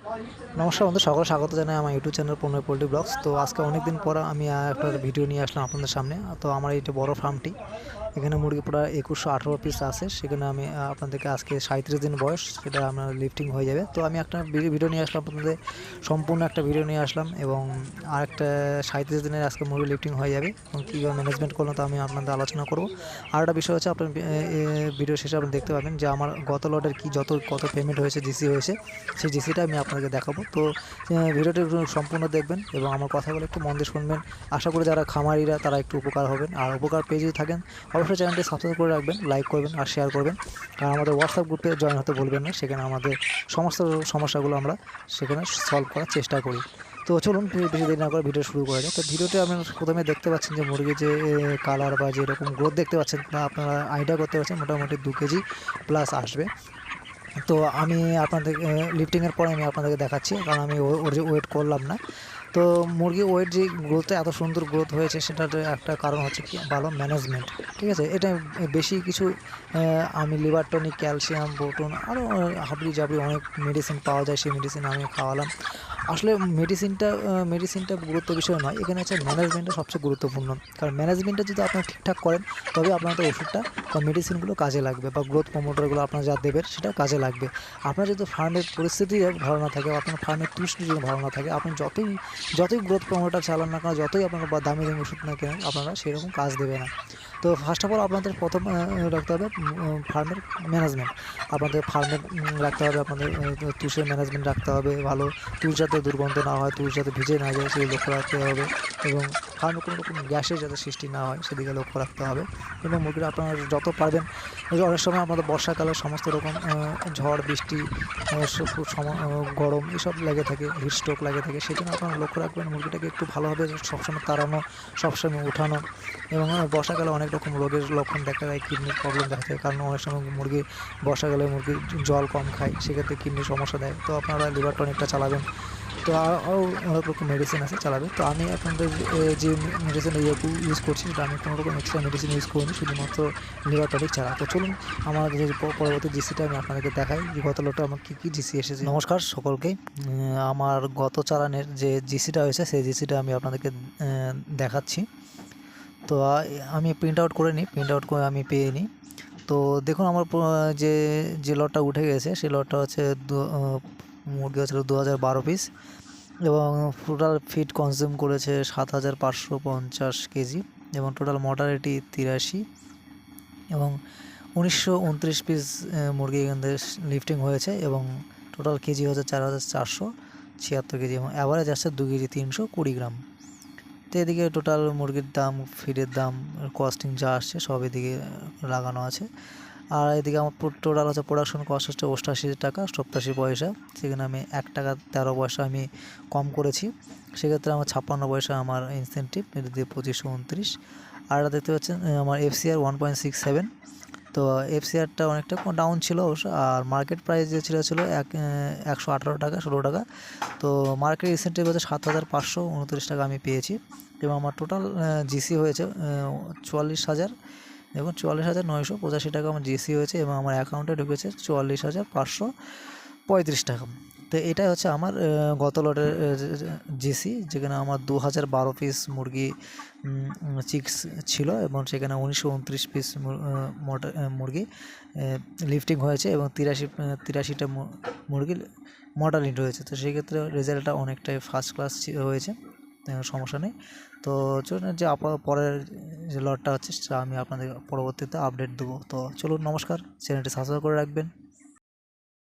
নমস্কার বন্ধু, সকল স্বাগত জানাই আমার ইউটিউব চ্যানেল প্রণয় পোল্ট্রি ব্লগস। তো আজকে অনেক দিন পর আমি একটা ভিডিও নিয়ে আসলাম আপনাদের সামনে। তো আমার এই যে বড় ফার্মটি, এখানে মুরগি প্রায় 2118 পিস আছে। সেখানে আমি আপনাদেরকে আজকে 37 দিন বয়স, সেটা আমার লিফটিং হয়ে যাবে। তো আমি একটা ভিডিও নিয়ে আসলাম আপনাদের, সম্পূর্ণ একটা ভিডিও নিয়ে আসলাম। এবং আর একটা 37 দিনের আজকে মুরগি লিফটিং হয়ে যাবে এবং কীভাবে ম্যানেজমেন্ট করলাম তা আমি আপনাদের আলোচনা করব। আর একটা বিষয় হচ্ছে, আপনার ভিডিও শেষে আপনি দেখতে পাবেন যে আমার গত লটের কত পেমেন্ট হয়েছে, জিসি হয়েছে, সেই জিসিটা আমি আপনাদেরকে দেখাবো। তো ভিডিওটি সম্পূর্ণ দেখবেন এবং আমার কথাগুলো একটু মন দিয়ে শুনবেন। আশা করি যারা খামারিরা তারা একটু উপকার হবেন। আর উপকার পেয়ে যদি থাকেন, অবশ্যই চ্যানেলটি সাবস্ক্রাইব করে রাখবেন, লাইক করবেন আর শেয়ার করবেন। আর আমাদের হোয়াটসঅ্যাপ গ্রুপে জয়েন হতে ভুলবেন না, সেখানে আমাদের সমস্ত সমস্যাগুলো আমরা সেখানে সলভ করার চেষ্টা করি। তো চলুন বেশি দেরি না করে ভিডিও শুরু করা যায়। তো ভিডিওতে আপনারা প্রথমে দেখতে পাচ্ছেন যে মুরগির যে কালার বা যেরকম গ্রোথ দেখতে পাচ্ছেন, তা আপনারা আইডিয়া করতে পারছেন মোটামুটি 2 কেজি প্লাস আসবে। তো আমি আপনাদের লিফটিংয়ের পরে আমি আপনাদেরকে দেখাচ্ছি, কারণ আমি ওর যে ওয়েট করলাম না। তো মুরগি ওয়েট যে গ্রোথটা এত সুন্দর গ্রোথ হয়েছে, সেটার একটা কারণ হচ্ছে কি, ভালো ম্যানেজমেন্ট। ঠিক আছে, এটা বেশি কিছু আমি লিভার টনিক, ক্যালসিয়াম, বোটন, আরও হাবড়ি জাবড়ি অনেক মেডিসিন পাওয়া যায়, সেই মেডিসিন আমি খাওয়ালাম। আসলে মেডিসিনটা গুরুত্ব বিষয় নয়, এখানে হচ্ছে ম্যানেজমেন্টটা সবচেয়ে গুরুত্বপূর্ণ। কারণ ম্যানেজমেন্টটা যদি আপনারা ঠিকঠাক করেন, তবে আপনাদের ওষুধটা বা মেডিসিনগুলো কাজে লাগবে, বা গ্রোথ প্রমোটারগুলো আপনারা যা দেবেন সেটা কাজে লাগবে। আপনার যদি ফার্মের পরিস্থিতি ভালো না থাকে, বা আপনার ফার্মের টুলসটি যদি ভালো না থাকে, আপনি যতই গ্রোথ প্রমোটার চালান না কেন, যতই আপনারা বা দামি ওষুধ না কেনেন, আপনারা সেরকম কাজ দেবে না। তো ফার্স্ট অফ অল আপনাদের প্রথম রাখতে হবে ফার্মের ম্যানেজমেন্ট। আপনাদের ফার্মের রাখতে হবে, আপনাদের তুষের ম্যানেজমেন্ট রাখতে হবে ভালো। তুষ যাতে দুর্গন্ধ না হয়, তুষ যাতে ভিজে না যায়, সেই লক্ষ্য রাখতে হবে। এবং ফার্মে কোনো রকম গ্যাসের যাতে সৃষ্টি না হয়, সেদিকে লক্ষ্য রাখতে হবে। এবং মুরগিরা আপনারা যত পারবেন, অনেক সময় আমাদের বর্ষাকালে সমস্ত রকম ঝড় বৃষ্টি, গরম এসব লেগে থাকে, হিট স্ট্রোক লাগে থাকে। সেই জন্য আপনারা লক্ষ্য রাখবেন মুরগিটাকে একটু ভালোভাবে সবসময় তাড়ানো, সবসময় উঠানো। এবং বর্ষাকালে অনেক রকম রোগের লক্ষণ দেখা যায়, কিডনির প্রবলেম দেখা যায়, কারণ অনেক সময় বর্ষাকালে মুরগি জল কম খায়, সেক্ষেত্রে কিডনির সমস্যা দেয়। তো আপনারা লিভার টনিকটা চালাবেন। তো আরও অনেক রকম মেডিসিন আছে, চালাবে। তো আমি আপনাদের যে মেডিসিন ইউজ করছি, সেটা আমি কোনো রকম এক্সট্রা মেডিসিন ইউজ করিনি, শুধুমাত্র লিভার টনিক ছাড়া। তো চলুন আমার যে পরবর্তী জিসিটা আমি আপনাদেরকে দেখাই, যে গত লটে আমার কী জিসি এসেছে। নমস্কার সকলকে। আমার গত চালানের যে জিসিটা হয়েছে, সেই জিসিটা আমি আপনাদেরকে দেখাচ্ছি। তো আমি প্রিন্ট আউট করে নিই, প্রিন্ট আউট করে আমি পেয়ে নিই। তো দেখুন আমার যে লটটা উঠে গেছে, সেই লটটা হচ্ছে মুরগি হচ্ছিল 2012 পিস, এবং টোটাল ফিড কনজিউম করেছে 7550 কেজি, এবং টোটাল মর্টালিটি 83, এবং 1929 পিস মুরগি এখান থেকে লিফটিং হয়েছে, এবং টোটাল কেজি হচ্ছে 4476 কেজি, এবং অ্যাভারেজ আসছে 2 কেজি 320 গ্রাম। তো এদিকে টোটাল মুরগির দাম, ফিডের দাম, কস্টিং যা আসছে সব এদিকে লাগানো আছে। আর এদিকে আমার টোটাল হচ্ছে প্রোডাকশন কস্ট হচ্ছে 88 টাকা 87 পয়সা। সেখানে আমি 1 টাকা 13 পয়সা আমি কম করেছি, সেক্ষেত্রে আমার 56 পয়সা আমার ইনসেন্টিভ, এটা দিয়ে 2529। আর এটা দেখতে পাচ্ছেন আমার FCR 1.67। তো FCRটা অনেকটা ডাউন ছিল অবশ্য। আর মার্কেট প্রাইস যে ছিল 118 টাকা 16 টাকা। তো মার্কেট ইনসেন্টিভ হচ্ছে 7529 টাকা আমি পেয়েছি, এবং আমার টোটাল জিসি হয়েছে 44,000, এবং 44,985 টাকা আমার জিসি হয়েছে, এবং আমার অ্যাকাউন্টে ঢুকেছে 44,535 টাকা। তো এটাই হচ্ছে আমার গত লটের জিসি, যেখানে আমার 2012 পিস মুরগি চিক্স ছিল, এবং সেখানে 1929 পিস মুরগি লিফটিং হয়েছে, এবং 83টা মুরগি মর্টালিটি হয়েছে। তো সেই ক্ষেত্রে রেজাল্টটা অনেকটাই ফার্স্ট ক্লাস হয়েছে, সমস্যা নেই। তো চলুন যে পরের যে লটটা হচ্ছে, সেটা আমি আপনাদের পরবর্তীতে আপডেট দেবো। তো চলুন, নমস্কার, চ্যানেলটি সাবস্ক্রাইব করে রাখবেন।